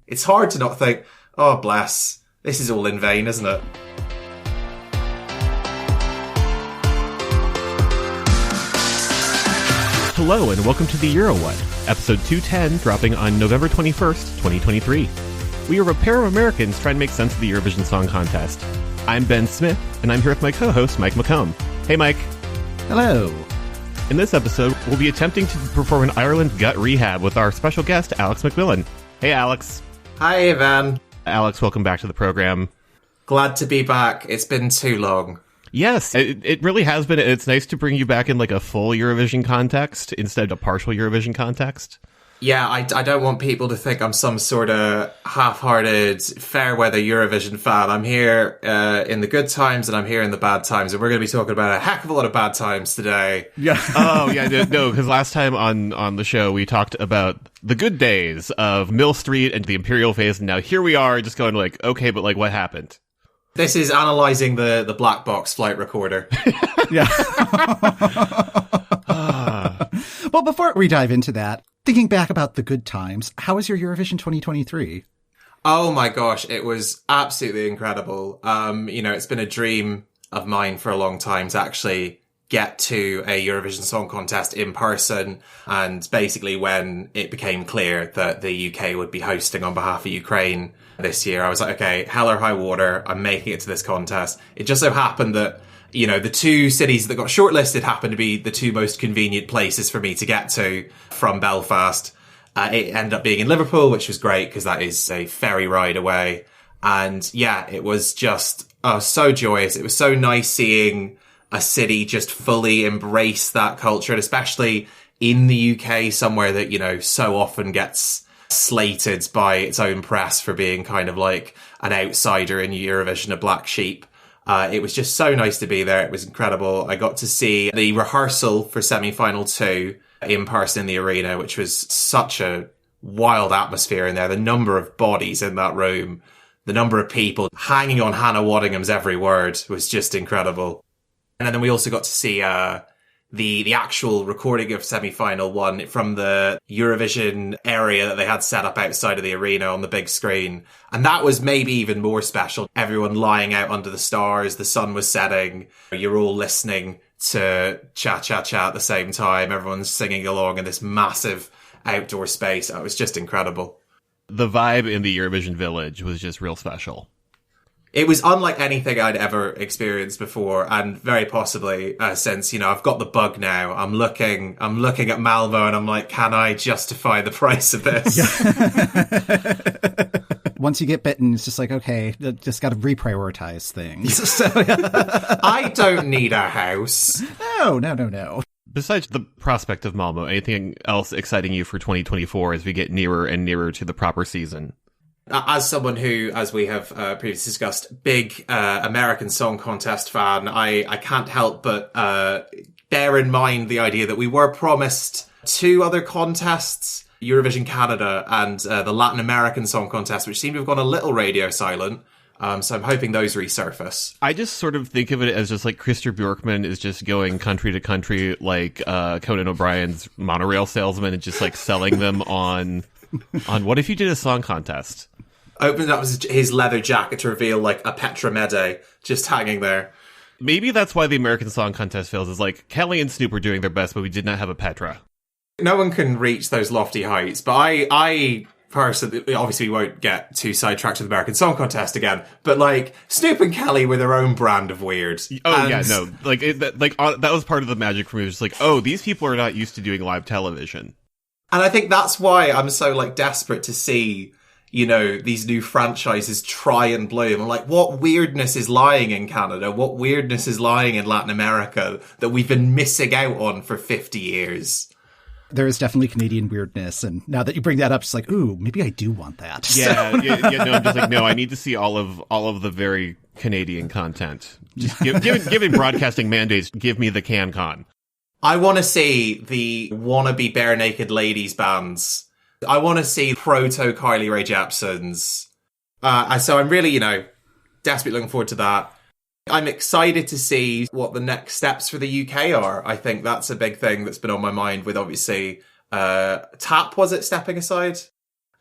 it's hard to not think, oh, bless, this is all in vain, isn't it? Hello and welcome to the Euro What, episode 210, dropping on November 21st, 2023. We are a pair of Americans trying to make sense of the Eurovision Song Contest. I'm Ben Smith, and I'm here with my co-host, Mike McComb. Hey, Mike. Hello. In this episode, we'll be attempting to perform an Ireland Gut Rehab with our special guest, Alex McMillan. Hey, Alex. Hi, Van. Alex, welcome back to the program. Glad to be back. It's been too long. Yes, it really has been. It's nice to bring you back in like a full Eurovision context instead of a partial Eurovision context. Yeah, I don't want people to think I'm some sort of half-hearted, fair-weather Eurovision fan. I'm here in the good times and I'm here in the bad times, and we're going to be talking about a heck of a lot of bad times today. Yeah. Oh, yeah, no, because last time on the show we talked about the good days of Mill Street and the Imperial phase, and now here we are just going like, okay, but like what happened? This is analysing the black box flight recorder. Yeah. Well, before we dive into that, thinking back about the good times, how was your Eurovision 2023? Oh my gosh, it was absolutely incredible. It's been a dream of mine for a long time to actually get to a Eurovision Song Contest in person. And basically when it became clear that the UK would be hosting on behalf of Ukraine this year, I was like, okay, hell or high water, I'm making it to this contest. It just so happened that, the two cities that got shortlisted happened to be the two most convenient places for me to get to from Belfast. It ended up being in Liverpool, which was great because that is a ferry ride away. And yeah, it was just so joyous. It was so nice seeing a city just fully embrace that culture, and especially in the UK, somewhere that, so often gets slated by its own press for being kind of like an outsider in Eurovision, a black sheep. It was just so nice to be there. It was incredible. I got to see the rehearsal for semi-final 2 in person in the arena, which was such a wild atmosphere in there. The number of bodies in that room, the number of people hanging on Hannah Waddingham's every word was just incredible. And then we also got to see the actual recording of semi-final 1 from the Eurovision area that they had set up outside of the arena on the big screen. And that was maybe even more special. Everyone lying out under the stars, the sun was setting, you're all listening to cha-cha-cha at the same time, everyone's singing along in this massive outdoor space. It was just incredible. The vibe in the Eurovision village was just real special. It was unlike anything I'd ever experienced before, and very possibly since, I've got the bug now. I'm looking at Malmö and I'm like, can I justify the price of this? Yeah. Once you get bitten, it's just like, okay, just got to reprioritize things. So, I don't need a house. No. Besides the prospect of Malmö, anything else exciting you for 2024 as we get nearer and nearer to the proper season? As someone who, as we have previously discussed, big American Song Contest fan, I can't help but bear in mind the idea that we were promised 2 other contests, Eurovision Canada and the Latin American Song Contest, which seem to have gone a little radio silent. So I'm hoping those resurface. I just sort of think of it as just like Christer Bjorkman is just going country to country like Conan O'Brien's monorail salesman and just like selling them on what if you did a song contest? Opened up his leather jacket to reveal like a Petra Mede just hanging there. Maybe that's why the American Song Contest fails, is like Kelly and Snoop were doing their best, but we did not have a Petra. No one can reach those lofty heights, but I personally, obviously we won't get too sidetracked with the American Song Contest again, but like Snoop and Kelly were their own brand of weird. Oh yeah, no, like that was part of the magic for me. It was just like, oh, these people are not used to doing live television. And I think that's why I'm so like desperate to see, these new franchises try and bloom. I'm like, what weirdness is lying in Canada? What weirdness is lying in Latin America that we've been missing out on for 50 years? There is definitely Canadian weirdness. And now that you bring that up, it's like, ooh, maybe I do want that. Yeah, no, I'm just like, no, I need to see all of the very Canadian content. Just given broadcasting mandates, give me the CanCon. I want to see the wannabe bare naked ladies bands. I want to see proto Céilí Rae Jepsen's. So I'm really, desperately looking forward to that. I'm excited to see what the next steps for the UK are. I think that's a big thing that's been on my mind with obviously TAP, was it, stepping aside?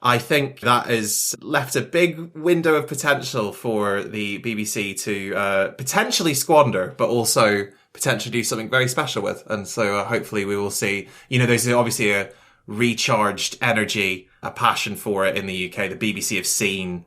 I think that has left a big window of potential for the BBC to potentially squander, but also potentially do something very special with. And so hopefully we will see, there's obviously a recharged energy, a passion for it in the UK. The BBC have seen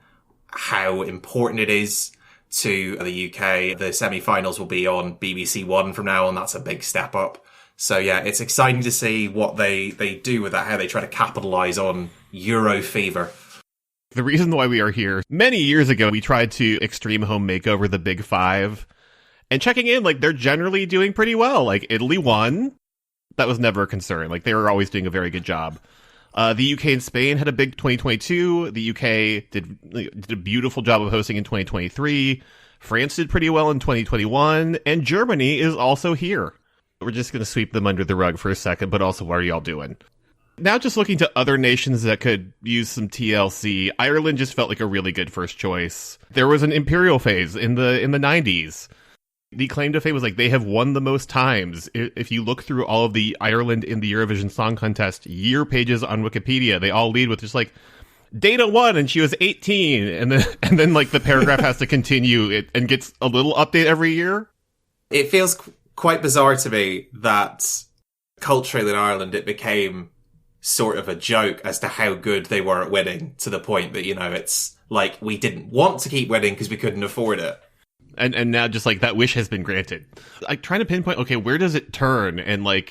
how important it is to the UK. The semi-finals will be on BBC One from now on. That's a big step up. So yeah, it's exciting to see what they do with that, how they try to capitalise on Euro fever. The reason why we are here, many years ago, we tried to extreme home makeover the Big Five. And checking in, they're generally doing pretty well. Italy won. That was never a concern. They were always doing a very good job. The UK and Spain had a big 2022. The UK did a beautiful job of hosting in 2023. France did pretty well in 2021. And Germany is also here. We're just going to sweep them under the rug for a second, but also, what are y'all doing? Now just looking to other nations that could use some TLC, Ireland just felt like a really good first choice. There was an imperial phase in the 90s. The claim to fame was they have won the most times. If you look through all of the Ireland in the Eurovision Song Contest year pages on Wikipedia, they all lead with just Dana won and she was 18, and then the paragraph has to continue and gets a little update every year. It feels quite bizarre to me that culturally in Ireland it became sort of a joke as to how good they were at winning, to the point that, it's we didn't want to keep winning because we couldn't afford it. And now just that wish has been granted. Trying to pinpoint, okay, where does it turn? And I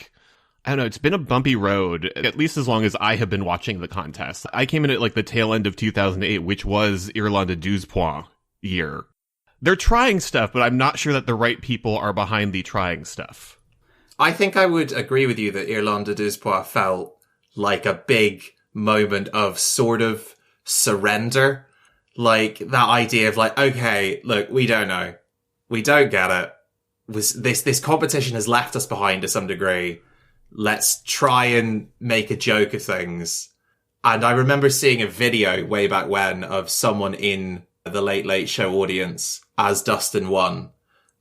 don't know, it's been a bumpy road, at least as long as I have been watching the contest. I came in at the tail end of 2008, which was Irlande 12 points year. They're trying stuff, but I'm not sure that the right people are behind the trying stuff. I think I would agree with you that Irlande 12 points felt like a big moment of sort of surrender. That idea of okay, look, we don't know. We don't get it. This competition has left us behind to some degree. Let's try and make a joke of things. And I remember seeing a video way back when of someone in the Late Late Show audience as Dustin won,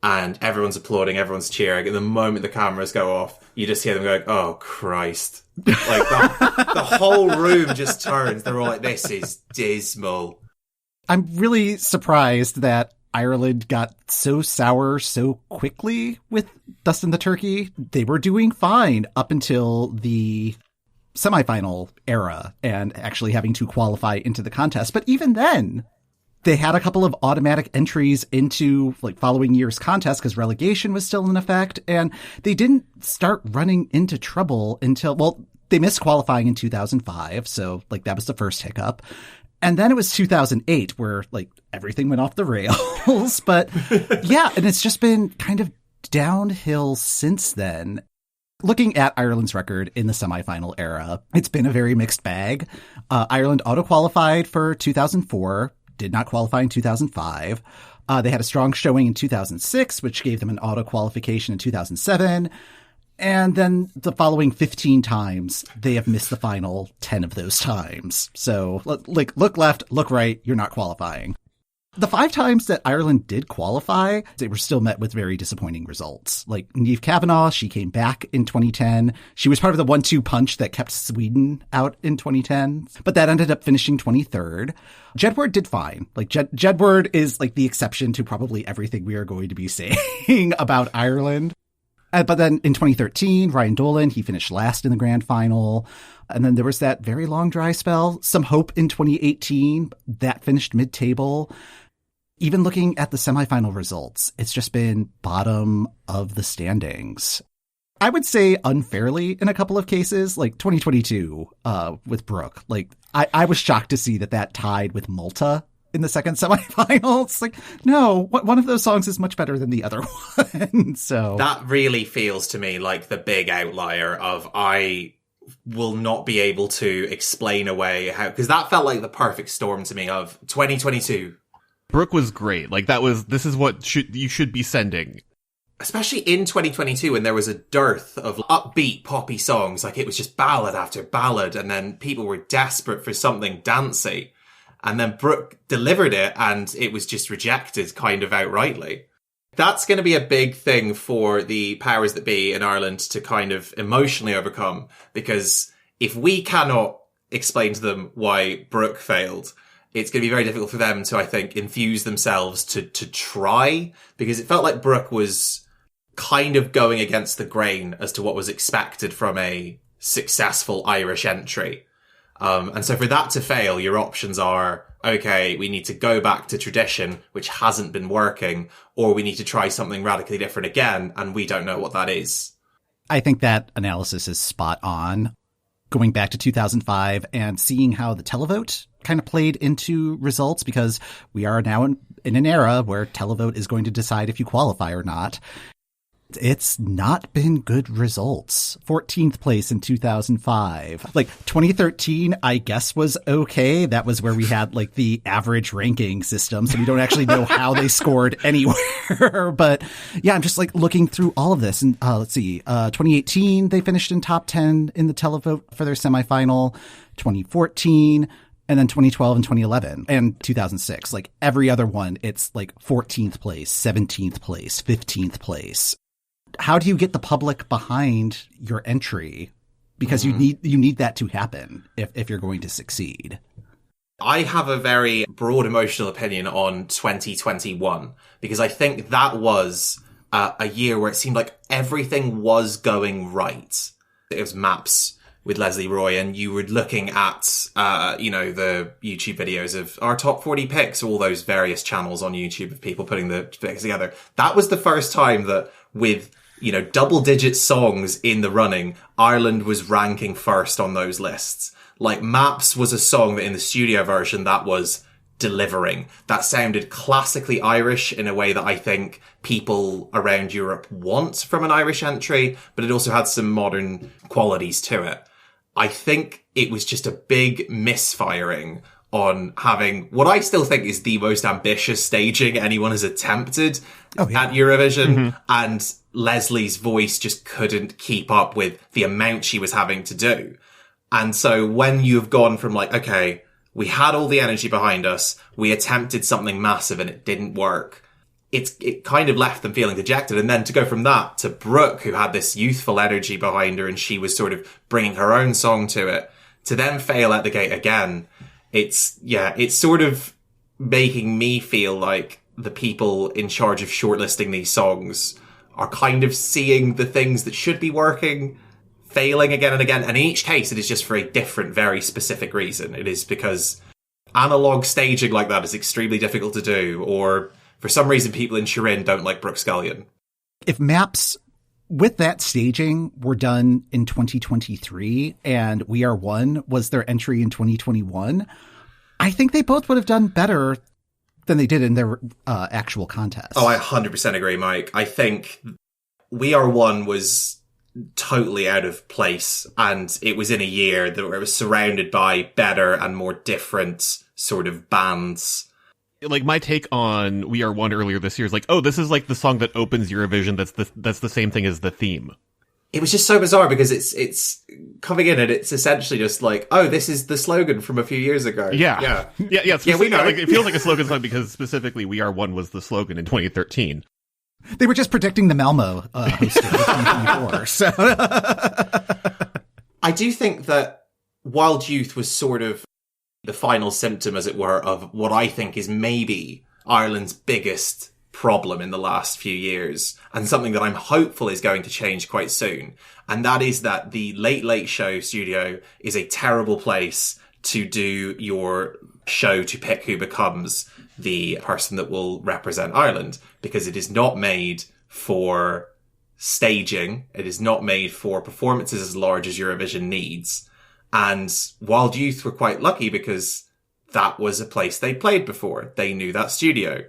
and everyone's applauding, everyone's cheering, and the moment the cameras go off, you just hear them going, oh Christ. The whole room just turns. They're all this is dismal. I'm really surprised that Ireland got so sour so quickly with Dustin the Turkey. They were doing fine up until the semifinal era and actually having to qualify into the contest. But even then, they had a couple of automatic entries into following year's contest because relegation was still in effect. And they didn't start running into trouble until, they missed qualifying in 2005. So that was the first hiccup. And then it was 2008 where everything went off the rails. But yeah, and it's just been kind of downhill since then. Looking at Ireland's record in the semifinal era, it's been a very mixed bag. Ireland auto-qualified for 2004, did not qualify in 2005. They had a strong showing in 2006, which gave them an auto-qualification in 2007. And then the following 15 times, they have missed the final 10 of those times. So, look left, look right, you're not qualifying. The 5 times that Ireland did qualify, they were still met with very disappointing results. Niamh Kavanagh, she came back in 2010. She was part of the 1-2 punch that kept Sweden out in 2010, but that ended up finishing 23rd. Jedward did fine. Jedward is the exception to probably everything we are going to be saying about Ireland. But then in 2013, Ryan Dolan, he finished last in the grand final. And then there was that very long dry spell. Some hope in 2018. That finished mid-table. Even looking at the semifinal results, it's just been bottom of the standings. I would say unfairly in a couple of cases, 2022 with Brooke. I was shocked to see that tied with Malta in the second semifinal. It's no, one of those songs is much better than the other one. So that really feels to me like the big outlier of I will not be able to explain away how, because that felt like the perfect storm to me of 2022. Brooke was great. This is what you should be sending. Especially in 2022 when there was a dearth of upbeat poppy songs. It was just ballad after ballad, and then people were desperate for something dancey. And then Brooke delivered it, and it was just rejected kind of outrightly. That's going to be a big thing for the powers that be in Ireland to kind of emotionally overcome, because if we cannot explain to them why Brooke failed, it's going to be very difficult for them to, I think, infuse themselves to try, because it felt like Brooke was kind of going against the grain as to what was expected from a successful Irish entry. And so for that to fail, your options are, okay, we need to go back to tradition, which hasn't been working, or we need to try something radically different again, and we don't know what that is. I think that analysis is spot on. Going back to 2005 and seeing how the televote kind of played into results, because we are now in an era where televote is going to decide if you qualify or not. It's not been good results. 14th place in 2005. Like 2013, I guess was okay. That was where we had like the average ranking system. So we don't actually know how they scored anywhere. But yeah, I'm just like looking through all of this. And let's see, 2018, they finished in top 10 in the televote for their semifinal. 2014. And then 2012 and 2011 and 2006, like every other one, it's like 14th place, 17th place, 15th place. How do you get the public behind your entry? Because you need that to happen if you're going to succeed. I have a very broad emotional opinion on 2021, because I think that was a year where it seemed like everything was going right. It was maps with Leslie Roy, and you were looking at, the YouTube videos of our top 40 picks, all those various channels on YouTube of people putting the picks together. That was the first time that with, double-digit songs in the running, Ireland was ranking first on those lists. Like, Maps was a song that in the studio version that was delivering. That sounded classically Irish in a way that I think people around Europe want from an Irish entry, but it also had some modern qualities to it. I think it was just a big misfiring on having what I still think is the most ambitious staging anyone has attempted at Eurovision. And Leslie's voice just couldn't keep up with the amount she was having to do. And so when you've gone from like, okay, we had all the energy behind us, we attempted something massive and it didn't work, it kind of left them feeling dejected. And then to go from that to Brooke, who had this youthful energy behind her and she was sort of bringing her own song to it, to then fail at the gate again, it's sort of making me feel like the people in charge of shortlisting these songs are kind of seeing the things that should be working, failing again and again. And in each case, it is just for a different, very specific reason. It is because analog staging like that is extremely difficult to do, or for some reason, people in Turin don't like Brooke Scullion. If Maps with that staging were done in 2023 and We Are One was their entry in 2021, I think they both would have done better than they did in their actual contest. Oh, I 100% agree, Mike. I think We Are One was totally out of place, and it was in a year that it was surrounded by better and more different sort of bands. Like, my take on We Are One earlier this year is like, oh, this is like the song that opens Eurovision. That's the same thing as the theme. It was just so bizarre because it's coming in and it's essentially just like, oh, this is the slogan from a few years ago. Yeah. We know. Like, it feels like a slogan song because specifically We Are One was the slogan in 2013. They were just predicting the Malmö host of 2024. So I do think that Wild Youth was sort of the final symptom, as it were, of what I think is maybe Ireland's biggest problem in the last few years, and something that I'm hopeful is going to change quite soon. And that is that the Late Late Show studio is a terrible place to do your show to pick who becomes the person that will represent Ireland, because it is not made for staging. It is not made for performances as large as Eurovision needs. And Wild Youth were quite lucky because that was a place they played before. They knew that studio.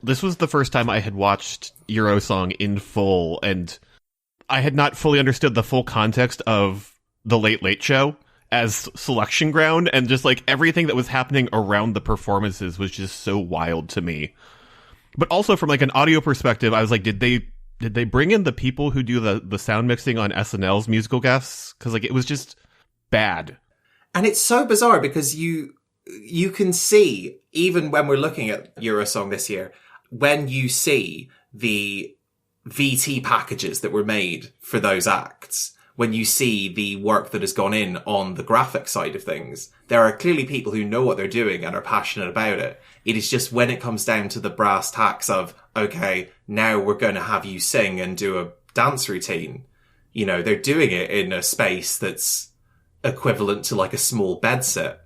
This was the first time I had watched Eurosong in full, and I had not fully understood the full context of the Late Late Show as selection ground, and just like everything that was happening around the performances was just so wild to me. But also from like an audio perspective, I was like, did they bring in the people who do the sound mixing on SNL's musical guests? Because like it was just bad. And it's so bizarre because you can see, even when we're looking at Eurosong this year, when you see the VT packages that were made for those acts, when you see the work that has gone in on the graphic side of things. There are clearly people who know what they're doing and are passionate about it. It is just when it comes down to the brass tacks of, okay, now we're going to have you sing and do a dance routine. You know, they're doing it in a space that's equivalent to like a small bedsit.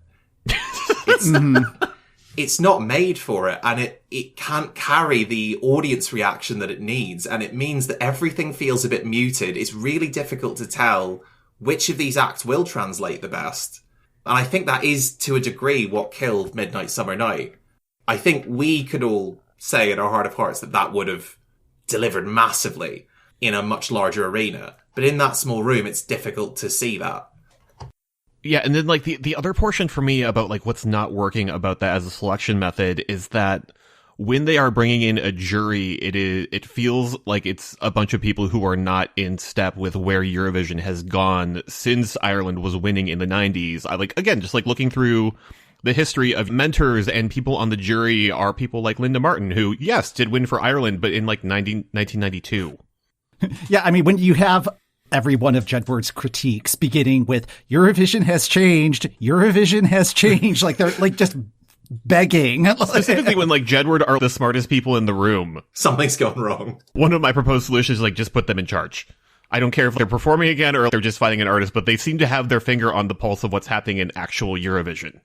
It's not made for it, and it can't carry the audience reaction that it needs, and it means that everything feels a bit muted. It's really difficult to tell which of these acts will translate the best. And I think that is, to a degree, what killed Midnight Summer Night. I think we could all say in our heart of hearts that that would have delivered massively in a much larger arena. But in that small room, it's difficult to see that. Yeah, and then like the other portion for me about like what's not working about that as a selection method is that when they are bringing in a jury, it feels like it's a bunch of people who are not in step with where Eurovision has gone since Ireland was winning in the 90s. I like, again, just like looking through the history of mentors and people on the jury are people like Linda Martin, who, yes, did win for Ireland, but in like 1992. Yeah, I mean, when you have every one of Jedward's critiques beginning with Eurovision has changed, like they're like just begging. Specifically when like Jedward are the smartest people in the room. Something's gone wrong. One of my proposed solutions is like just put them in charge. I don't care if they're performing again or they're just fighting an artist, but they seem to have their finger on the pulse of what's happening in actual Eurovision.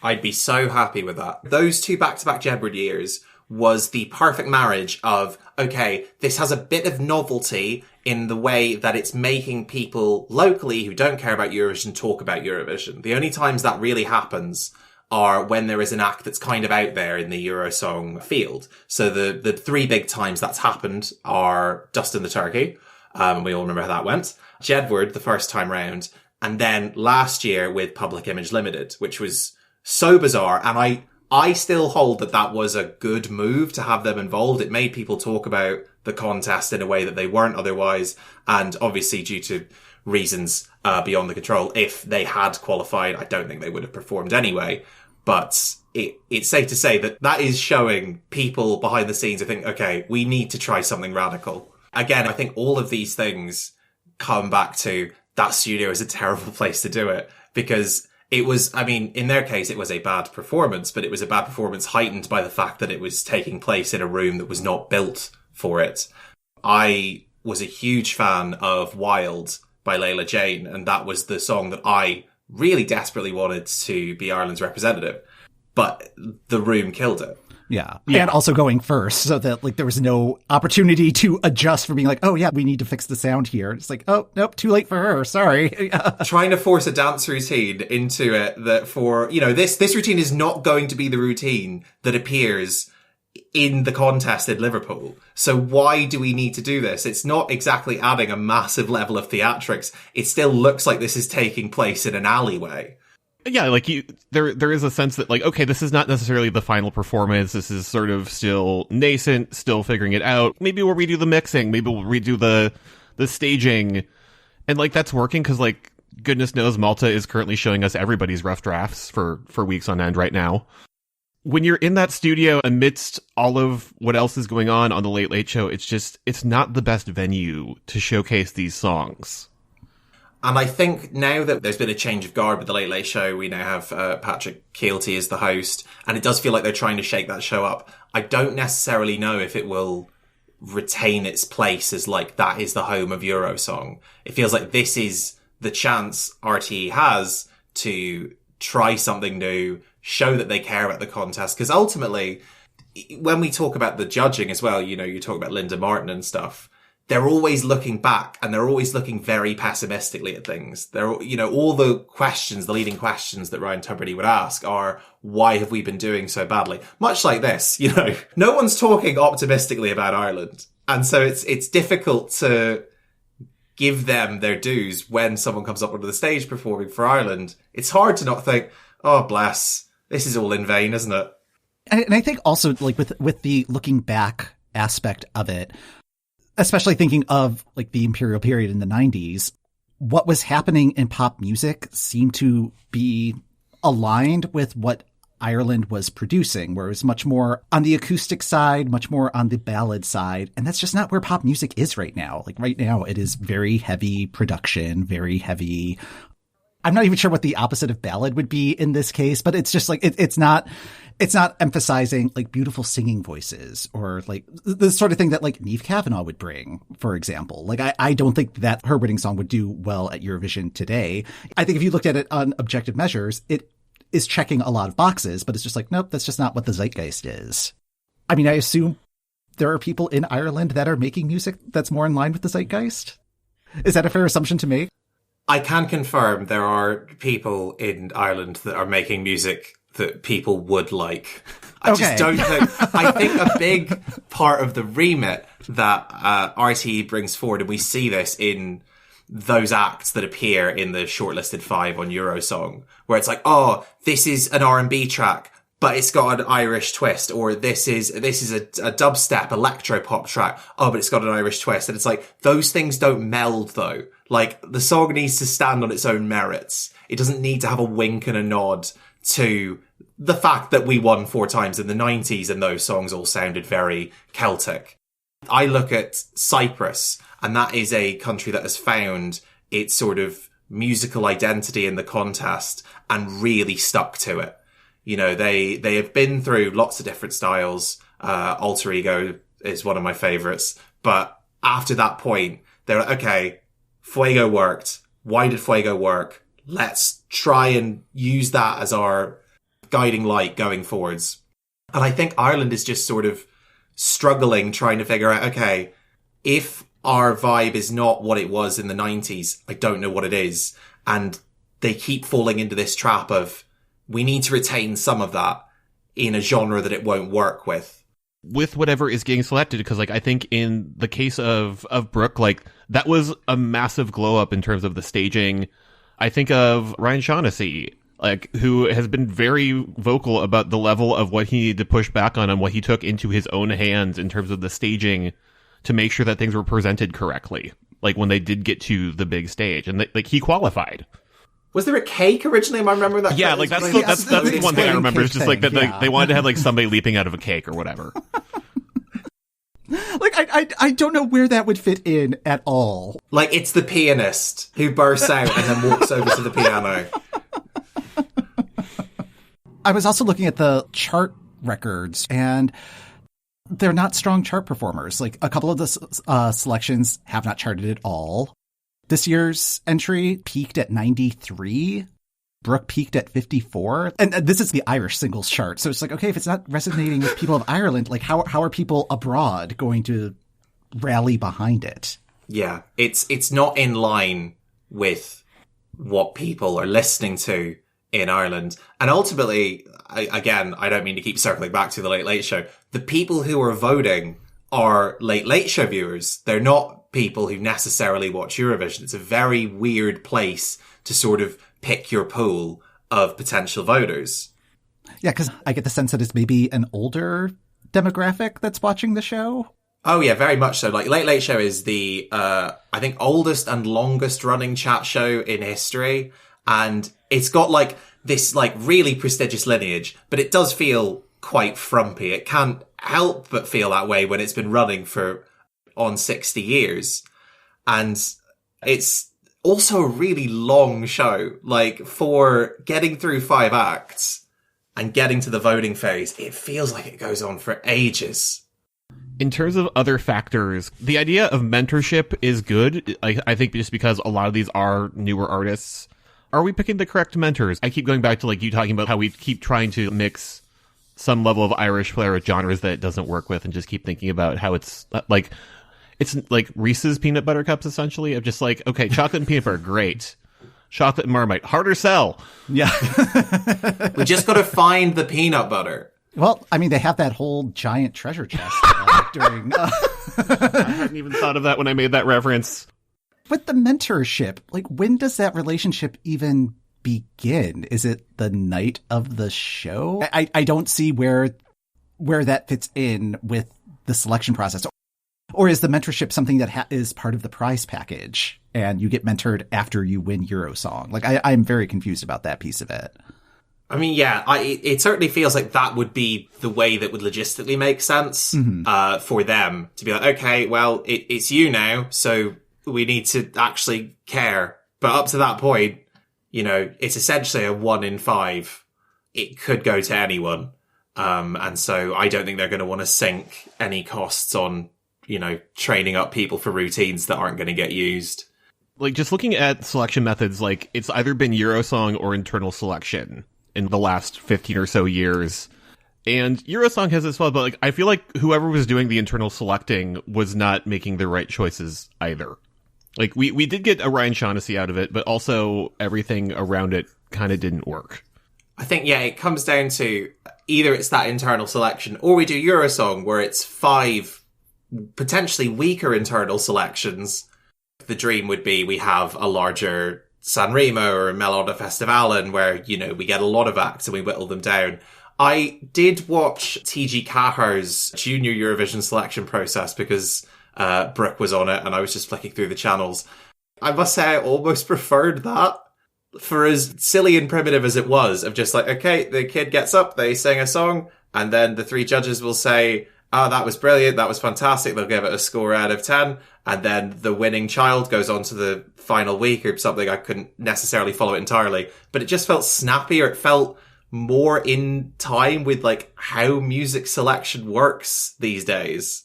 I'd be so happy with that. Those two back-to-back Jedward years was the perfect marriage of, okay, this has a bit of novelty in the way that it's making people locally who don't care about Eurovision talk about Eurovision. The only times that really happens are when there is an act that's kind of out there in the Eurosong field. So the three big times that's happened are Dust in the Turkey. We all remember how that went. Jedward, the first time round. And then last year with Public Image Limited, which was so bizarre. And I still hold that that was a good move to have them involved. It made people talk about the contest in a way that they weren't otherwise. And obviously due to reasons beyond the control, if they had qualified, I don't think they would have performed anyway. But it's safe to say that that is showing people behind the scenes who think, okay, we need to try something radical. Again, I think all of these things come back to that studio is a terrible place to do it, because it was, I mean, in their case, it was a bad performance, but it was a bad performance heightened by the fact that it was taking place in a room that was not built for it. I was a huge fan of Wild by Layla Jane, and that was the song that I really desperately wanted to be Ireland's representative, but the room killed it. Yeah. And also going first, so that like there was no opportunity to adjust for being like, oh yeah, we need to fix the sound here. It's like, oh nope, too late for her. Sorry. Trying to force a dance routine into it that for, you know, this routine is not going to be the routine that appears in the contest in Liverpool. So why do we need to do this? It's not exactly adding a massive level of theatrics. It still looks like this is taking place in an alleyway. Yeah, like there is a sense that like, okay, this is not necessarily the final performance. This is sort of still nascent, still figuring it out. Maybe we'll redo the mixing. Maybe we'll redo the staging. And like, that's working because like, goodness knows Malta is currently showing us everybody's rough drafts for weeks on end right now. When you're in that studio amidst all of what else is going on the Late Late Show, it's not the best venue to showcase these songs. And I think now that there's been a change of guard with the Late Late Show, we now have Patrick Keelty as the host, and it does feel like they're trying to shake that show up. I don't necessarily know if it will retain its place as like, that is the home of Eurosong. It feels like this is the chance RTE has to try something new, show that they care about the contest. Because ultimately, when we talk about the judging as well, you know, you talk about Linda Martin and stuff, they're always looking back and they're always looking very pessimistically at things. They're, you know, all the questions, the leading questions that Ryan Tubridy would ask are, why have we been doing so badly? Much like this, you know, no one's talking optimistically about Ireland. And so it's difficult to give them their dues when someone comes up onto the stage performing for Ireland. It's hard to not think, oh, bless, this is all in vain, isn't it? And I think also like with the looking back aspect of it, especially thinking of like the imperial period in the 90s, what was happening in pop music seemed to be aligned with what Ireland was producing, where it was much more on the acoustic side, much more on the ballad side. And that's just not where pop music is right now. Like right now, it is very heavy production, very heavy. I'm not even sure what the opposite of ballad would be in this case, but it's just like, it's not emphasizing like beautiful singing voices or like the sort of thing that like Niamh Kavanagh would bring, for example. Like I don't think that her winning song would do well at Eurovision today. I think if you looked at it on objective measures, it is checking a lot of boxes, but it's just like, nope, that's just not what the zeitgeist is. I mean, I assume there are people in Ireland that are making music that's more in line with the zeitgeist. Is that a fair assumption to make? I can confirm there are people in Ireland that are making music that people would like. I just don't think... I think a big part of the remit that RTE brings forward, and we see this in those acts that appear in the shortlisted 5 on Eurosong, where it's like, oh, this is an R&B track, but it's got an Irish twist, or this is a dubstep electro pop track, oh, but it's got an Irish twist. And it's like, those things don't meld though. Like, the song needs to stand on its own merits. It doesn't need to have a wink and a nod to the fact that we won 4 times in the 90s and those songs all sounded very Celtic. I look at Cyprus, and that is a country that has found its sort of musical identity in the contest and really stuck to it. You know, they have been through lots of different styles. Alter Ego is one of my favorites. But after that point, they're like, okay, Fuego worked. Why did Fuego work? Let's try and use that as our guiding light going forwards. And I think Ireland is just sort of struggling, trying to figure out, okay, if our vibe is not what it was in the 90s, I don't know what it is. And they keep falling into this trap of, we need to retain some of that in a genre that it won't work with. With whatever is getting selected, because like I think in the case of Brooke, like that was a massive glow up in terms of the staging. I think of Ryan Shaughnessy, like who has been very vocal about the level of what he needed to push back on what he took into his own hands in terms of the staging to make sure that things were presented correctly. Like when they did get to the big stage, and like he qualified. Was there a cake originally? Am I remembering that? Yeah, like that's the one thing I remember. It's just like that they wanted to have like somebody leaping out of a cake or whatever. Like I don't know where that would fit in at all. Like it's the pianist who bursts out and then walks over to the piano. I was also looking at the chart records, and they're not strong chart performers. Like a couple of the selections have not charted at all. This year's entry peaked at 93. Brooke peaked at 54. And this is the Irish singles chart. So it's like, okay, if it's not resonating with people of Ireland, like how are people abroad going to rally behind it? Yeah, it's not in line with what people are listening to in Ireland. And ultimately, I don't mean to keep circling back to the Late Late Show. The people who are voting are Late Late Show viewers. They're not people who necessarily watch Eurovision. It's a very weird place to sort of pick your pool of potential voters. Yeah, because I get the sense that it's maybe an older demographic that's watching the show. Oh yeah, very much so. Like Late Late Show is the, I think, oldest and longest running chat show in history. And it's got like this like really prestigious lineage, but it does feel quite frumpy. It can't help but feel that way when it's been running for on 60 years. And it's also a really long show. Like for getting through 5 acts and getting to the voting phase, it feels like it goes on for ages. In terms of other factors, the idea of mentorship is good. I think just because a lot of these are newer artists. Are we picking the correct mentors? I keep going back to like you talking about how we keep trying to mix some level of Irish flair with genres that it doesn't work with, and just keep thinking about how it's like Reese's peanut butter cups, essentially, of just like, okay, chocolate and peanut butter, great. Chocolate and Marmite, harder sell. Yeah. We just got to find the peanut butter. Well, I mean, they have that whole giant treasure chest during... I hadn't even thought of that when I made that reference. With the mentorship, like, when does that relationship even begin? Is it the night of the show? I don't see where that fits in with the selection process. Or is the mentorship something that is part of the prize package and you get mentored after you win Eurosong? Like, I'm very confused about that piece of it. I mean, yeah, it certainly feels like that would be the way that would logistically make sense for them to be like, okay, well, it's you now, so we need to actually care. But up to that point, you know, it's essentially a 1 in 5. It could go to anyone. And so I don't think they're going to want to sink any costs on, you know, training up people for routines that aren't going to get used. Like, just looking at selection methods, like, it's either been Eurosong or internal selection in the last 15 or so years. And Eurosong has as well, but, like, I feel like whoever was doing the internal selecting was not making the right choices either. Like, we did get a Ryan Shaughnessy out of it, but also everything around it kind of didn't work. I think, yeah, it comes down to either it's that internal selection or we do Eurosong where it's 5 potentially weaker internal selections. The dream would be we have a larger Sanremo or Melodifestivalen Festivalen where, you know, we get a lot of acts and we whittle them down. I did watch TG Cahar's junior Eurovision selection process because Brooke was on it and I was just flicking through the channels. I must say I almost preferred that. For as silly and primitive as it was, of just like, okay, the kid gets up, they sing a song, and then the 3 judges will say, oh, that was brilliant, that was fantastic, they'll give it a score out of 10, and then the winning child goes on to the final week or something. I couldn't necessarily follow it entirely, but it just felt snappier, it felt more in time with like how music selection works these days.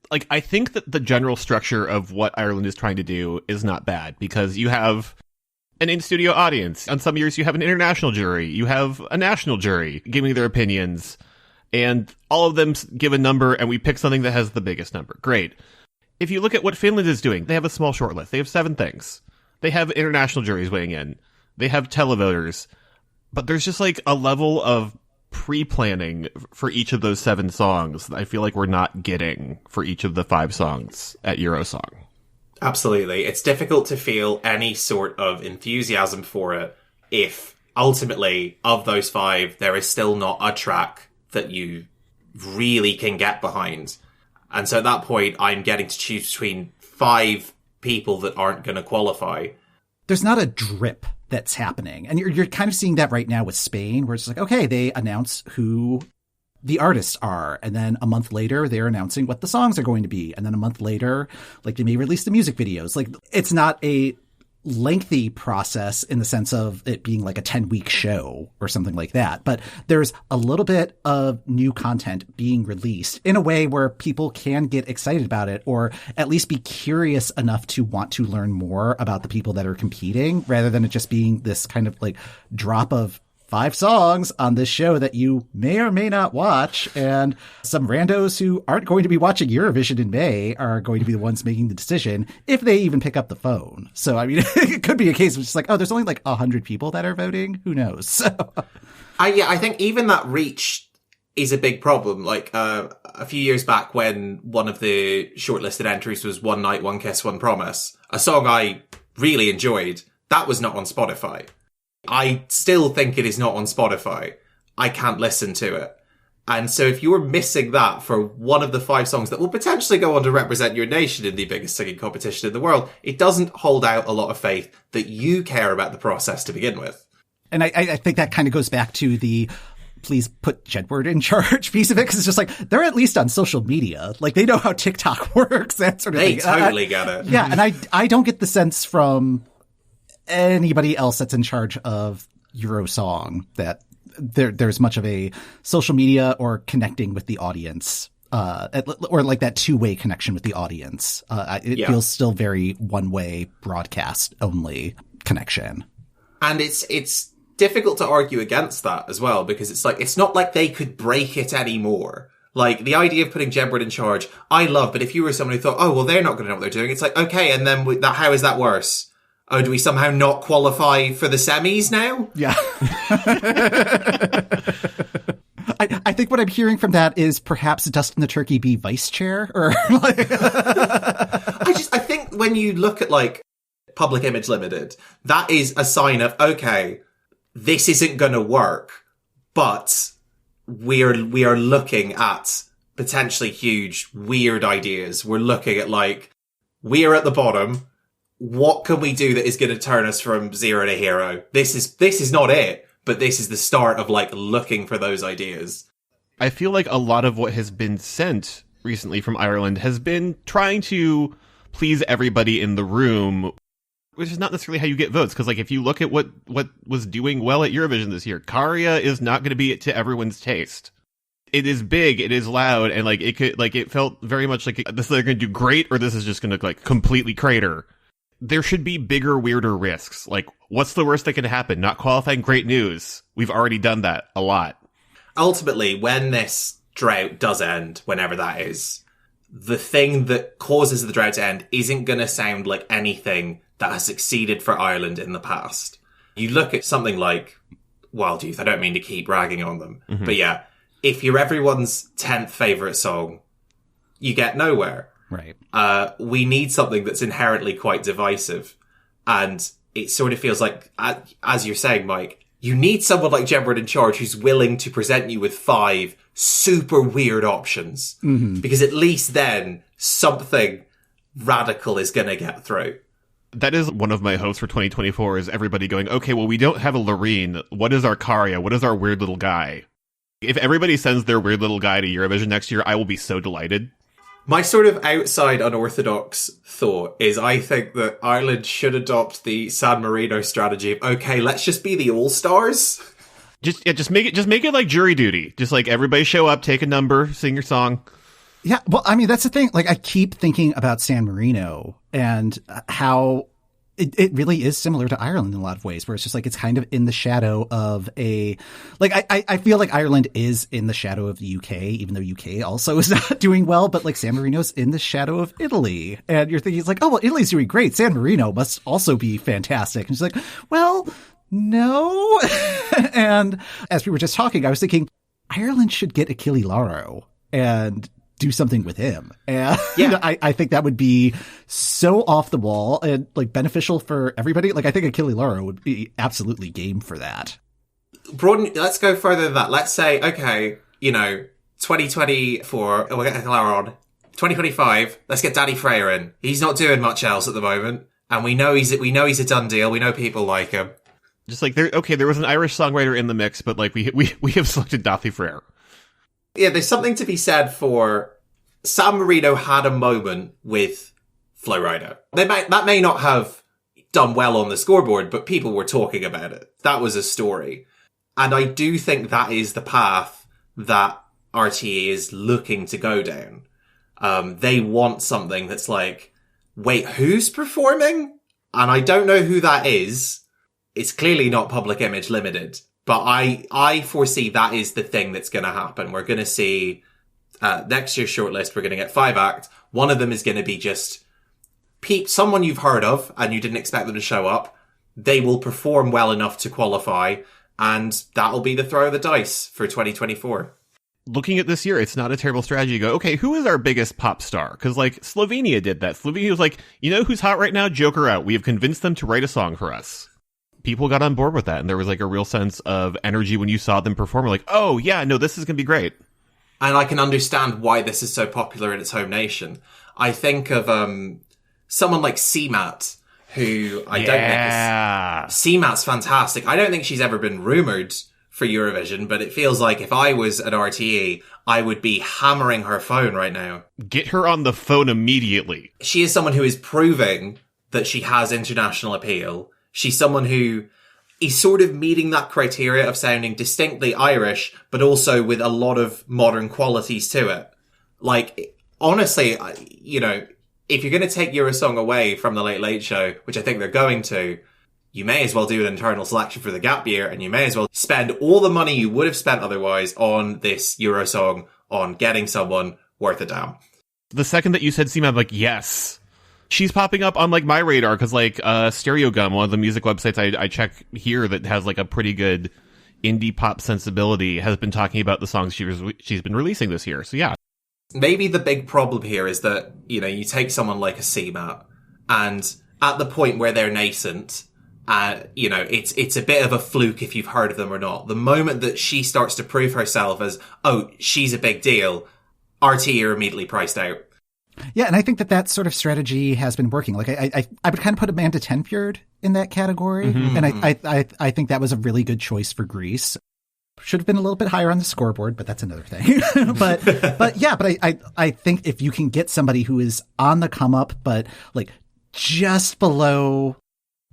Like, I think that the general structure of what Ireland is trying to do is not bad, because you have an in-studio audience. On some years, you have an international jury. You have a national jury giving their opinions. And all of them give a number, and we pick something that has the biggest number. Great. If you look at what Finland is doing, they have a small shortlist. They have 7 things. They have international juries weighing in. They have televoters. But there's just like a level of pre-planning for each of those 7 songs that I feel like we're not getting for each of the 5 songs at Eurosong. Absolutely. It's difficult to feel any sort of enthusiasm for it if ultimately of those 5, there is still not a track that you really can get behind. And so at that point, I'm getting to choose between 5 people that aren't going to qualify. There's not a drip that's happening. And you're kind of seeing that right now with Spain, where it's like, okay, they announce who the artists are. And then a month later, they're announcing what the songs are going to be. And then a month later, like, they may release the music videos. Like, it's not a lengthy process in the sense of it being like a 10-week show or something like that. But there's a little bit of new content being released in a way where people can get excited about it, or at least be curious enough to want to learn more about the people that are competing, rather than it just being this kind of like drop of 5 songs on this show that you may or may not watch, and some randos who aren't going to be watching Eurovision in May are going to be the ones making the decision if they even pick up the phone. So, I mean, it could be a case of just like, oh, there's only like 100 people that are voting. Who knows? So. I think even that reach is a big problem. Like, a few years back when one of the shortlisted entries was One Night, One Kiss, One Promise, a song I really enjoyed, that was not on Spotify. I still think it is not on Spotify. I can't listen to it. And so if you're missing that for one of the 5 songs that will potentially go on to represent your nation in the biggest singing competition in the world, it doesn't hold out a lot of faith that you care about the process to begin with. And I think that kind of goes back to the please put Jedward in charge piece of it, because it's just like, they're at least on social media. Like, they know how TikTok works, that sort of thing. They totally get it. Yeah, and I don't get the sense from anybody else that's in charge of Eurosong that there's much of a social media or connecting with the audience, or like that 2-way connection with the audience. It feels still very one-way broadcast only connection. And it's difficult to argue against that as well, because it's like, it's not like they could break it anymore. Like, the idea of putting Jedward in charge, I love, but if you were someone who thought, oh, well, they're not going to know what they're doing, it's like, okay, and then how is that worse? Oh, do we somehow not qualify for the semis now? Yeah. I think what I'm hearing from that is perhaps Dustin the Turkey be vice chair, or like. I think when you look at like Public Image Limited, that is a sign of, okay, this isn't going to work, but we are looking at potentially huge, weird ideas. We're looking at like, we are at the bottom. What can we do that is going to turn us from 0 to hero? This is not it, but this is the start of, like, looking for those ideas. I feel like a lot of what has been sent recently from Ireland has been trying to please everybody in the room, which is not necessarily how you get votes. Because, like, if you look at what was doing well at Eurovision this year, Karia is not going to be to everyone's taste. It is big, it is loud, and, like, it felt very much like this is either going to do great or this is just going to, like, completely crater. There should be bigger, weirder risks. Like, what's the worst that can happen? Not qualifying, great news. We've already done that a lot. Ultimately, when this drought does end, whenever that is, the thing that causes the drought to end isn't going to sound like anything that has succeeded for Ireland in the past. You look at something like Wild Youth, I don't mean to keep ragging on them, but yeah, if you're everyone's 10th favourite song, you get nowhere. Right. We need something that's inherently quite divisive. And it sort of feels like, as you're saying, Mike, you need someone like Gemma in charge who's willing to present you with 5 super weird options. Because at least then something radical is going to get through. That is one of my hopes for 2024 is everybody going, okay, well, we don't have a Loreen. What is our Karia? What is our weird little guy? If everybody sends their weird little guy to Eurovision next year, I will be so delighted. My sort of outside unorthodox thought is I think that Ireland should adopt the San Marino strategy of, okay, let's just be the all-stars. Just make it like jury duty. Just like everybody show up, take a number, sing your song. Yeah, well, I mean, that's the thing. Like, I keep thinking about San Marino and how it really is similar to Ireland in a lot of ways, where it's just like it's kind of in the shadow of a, like, I feel like Ireland is in the shadow of the UK, even though UK also is not doing well, but like San Marino's in the shadow of Italy. And you're thinking, it's like, oh, well, Italy's doing great. San Marino must also be fantastic. And it's like, well, no. And as we were just talking, I was thinking Ireland should get Céilí Rae and do something with him. And yeah. I think that would be so off the wall and like beneficial for everybody. Like, I think Céilí Rae would be absolutely game for that. Let's go further than that. Let's say, okay, 2024, we'll get Clara on. 2025, let's get Danny Freya in. He's not doing much else at the moment. And we know he's a done deal. We know people like him. Just like, there was an Irish songwriter in the mix, but like we have selected Daithí Frere. Yeah, there's something to be said for San Marino had a moment with Flo Rida. That may not have done well on the scoreboard, but people were talking about it. That was a story. And I do think that is the path that RTE is looking to go down. They want something that's like, wait, who's performing? And I don't know who that is. It's clearly not Public Image Limited. But I foresee that is the thing that's going to happen. We're going to see next year's shortlist, we're going to get 5 acts. One of them is going to be just someone you've heard of and you didn't expect them to show up. They will perform well enough to qualify, and that'll be the throw of the dice for 2024. Looking at this year, it's not a terrible strategy to go, okay, who is our biggest pop star? Because, like, Slovenia did that. Slovenia was like, you know who's hot right now? Joker out. We have convinced them to write a song for us. People got on board with that, and there was like a real sense of energy when you saw them perform. Like, oh yeah, no, this is going to be great. And I can understand why this is so popular in its home nation. I think of someone like CMAT, who I don't think is... CMAT's fantastic. I don't think she's ever been rumoured for Eurovision, but it feels like if I was at RTE, I would be hammering her phone right now. Get her on the phone immediately. She is someone who is proving that she has international appeal. She's someone who is sort of meeting that criteria of sounding distinctly Irish, but also with a lot of modern qualities to it. Like, honestly, if you're going to take Eurosong away from the Late Late Show, which I think they're going to, you may as well do an internal selection for the gap year, and you may as well spend all the money you would have spent otherwise on this Eurosong, on getting someone worth a damn. The second that you said Seema, I'm like, yes. She's popping up on like my radar because like Stereo Gum, one of the music websites I check here that has like a pretty good indie pop sensibility, has been talking about the songs she's been releasing this year. So yeah. Maybe the big problem here is that, you take someone like a CMAT, and at the point where they're nascent, it's a bit of a fluke if you've heard of them or not. The moment that she starts to prove herself as, oh, she's a big deal, RT are immediately priced out. Yeah, and I think that sort of strategy has been working. Like I would kind of put Amanda Tenfjord in that category, and I think that was a really good choice for Greece. Should have been a little bit higher on the scoreboard, but that's another thing. but I think if you can get somebody who is on the come up, but like just below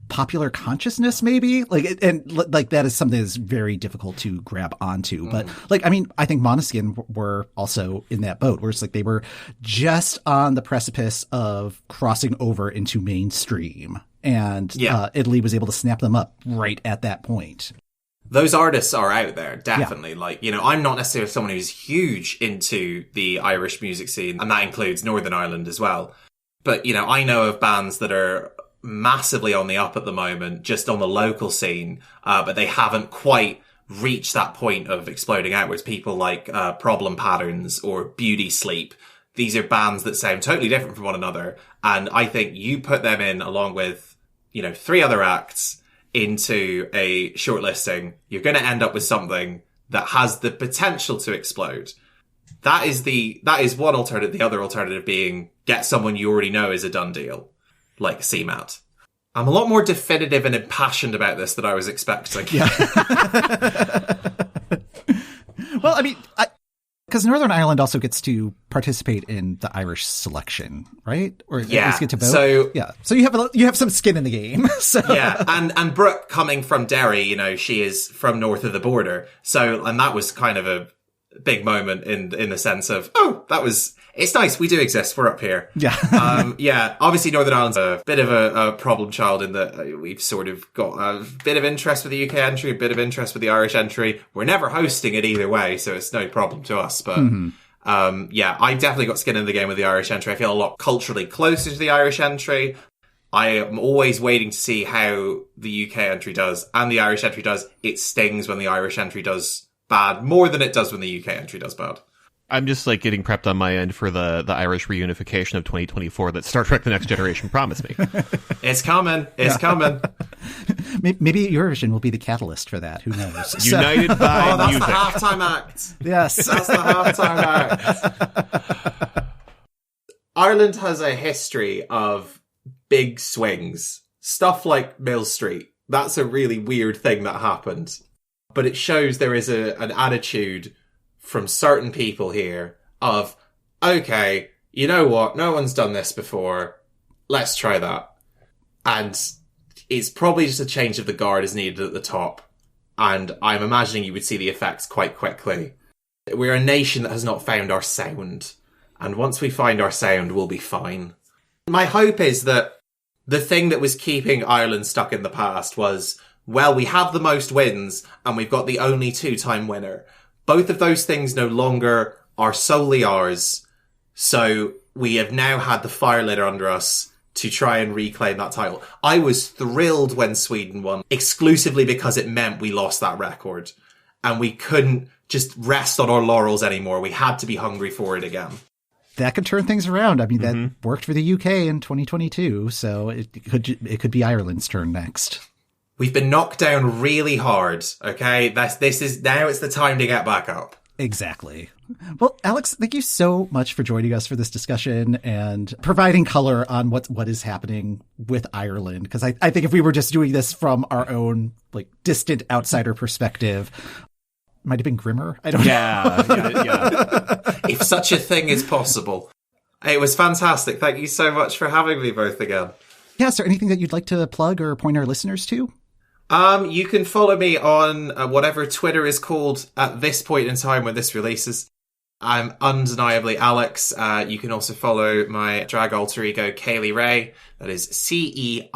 popular consciousness, maybe and that is something that's very difficult to grab onto. But like, I mean, I think Måneskin were also in that boat where it's like they were just on the precipice of crossing over into mainstream, and Italy was able to snap them up right at that point. Those artists are out there, definitely. Yeah. Like, you know, I'm not necessarily someone who's huge into the Irish music scene, and that includes Northern Ireland as well. But, you know, I know of bands that are massively on the up at the moment, just on the local scene, but they haven't quite reached that point of exploding outwards. People like Problem Patterns or Beauty Sleep. These are bands that sound totally different from one another. And I think you put them in along with, you know, 3 other acts into a shortlisting, you're going to end up with something that has the potential to explode. That is one alternative. The other alternative being get someone you already know is a done deal, like CMAT. I'm a lot more definitive and impassioned about this than I was expecting. Yeah. Well, I mean, because Northern Ireland also gets to participate in the Irish selection, right? Or at least get to vote. So you have some skin in the game. So. Yeah, and Brooke, coming from Derry, you know, she is from north of the border. So, and that was kind of a big moment in the sense of, it's nice, we do exist, we're up here. Yeah. Obviously Northern Ireland's a bit of a problem child in that we've sort of got a bit of interest with the UK entry, a bit of interest with the Irish entry. We're never hosting it either way, so it's no problem to us. But I've definitely got skin in the game with the Irish entry. I feel a lot culturally closer to the Irish entry. I am always waiting to see how the UK entry does and the Irish entry does. It stings when the Irish entry does bad more than it does when the UK entry does bad. I'm just like getting prepped on my end for the Irish reunification of 2024 that Star Trek The Next Generation promised me. It's coming. It's coming. Maybe Eurovision will be the catalyst for that. Who knows? United by music. That's the halftime act. Yes. That's the halftime act. Ireland has a history of big swings. Stuff like Mill Street. That's a really weird thing that happened. But it shows there is an attitude from certain people here of, okay, you know what? No one's done this before. Let's try that. And it's probably just a change of the guard is needed at the top. And I'm imagining you would see the effects quite quickly. We're a nation that has not found our sound. And once we find our sound, we'll be fine. My hope is that the thing that was keeping Ireland stuck in the past was, well, we have the most wins and we've got the only 2-time winner. Both of those things no longer are solely ours. So we have now had the fire lit under us to try and reclaim that title. I was thrilled when Sweden won, exclusively because it meant we lost that record. And we couldn't just rest on our laurels anymore. We had to be hungry for it again. That could turn things around. I mean, that worked for the UK in 2022. So it could be Ireland's turn next. We've been knocked down really hard, okay? Now it's the time to get back up. Exactly. Well, Alex, thank you so much for joining us for this discussion and providing color on what is happening with Ireland. Because I think if we were just doing this from our own like distant outsider perspective, it might have been grimmer. I don't know. Yeah. If such a thing is possible. It was fantastic. Thank you so much for having me both again. Yeah, is there anything that you'd like to plug or point our listeners to? You can follow me on whatever Twitter is called at this point in time when this releases. I'm undeniably Alex. You can also follow my drag alter ego, Céilí Rae. That is Ceilirae.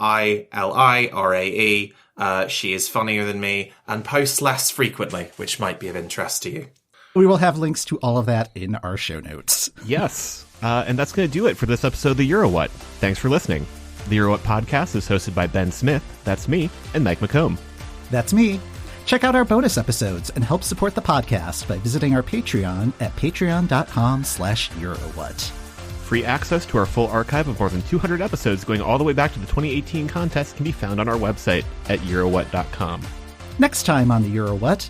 She is funnier than me and posts less frequently, which might be of interest to you. We will have links to all of that in our show notes. Yes. And that's going to do it for this episode of The Euro What. Thanks for listening. The Euro What podcast is hosted by Ben Smith, that's me, and Mike McComb. That's me. Check out our bonus episodes and help support the podcast by visiting our Patreon at patreon.com/EuroWhat. Free access to our full archive of more than 200 episodes going all the way back to the 2018 contest can be found on our website at Eurowhat.com. Next time on The Euro What,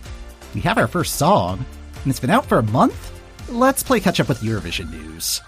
we have our first song, and it's been out for a month. Let's play catch up with Eurovision news.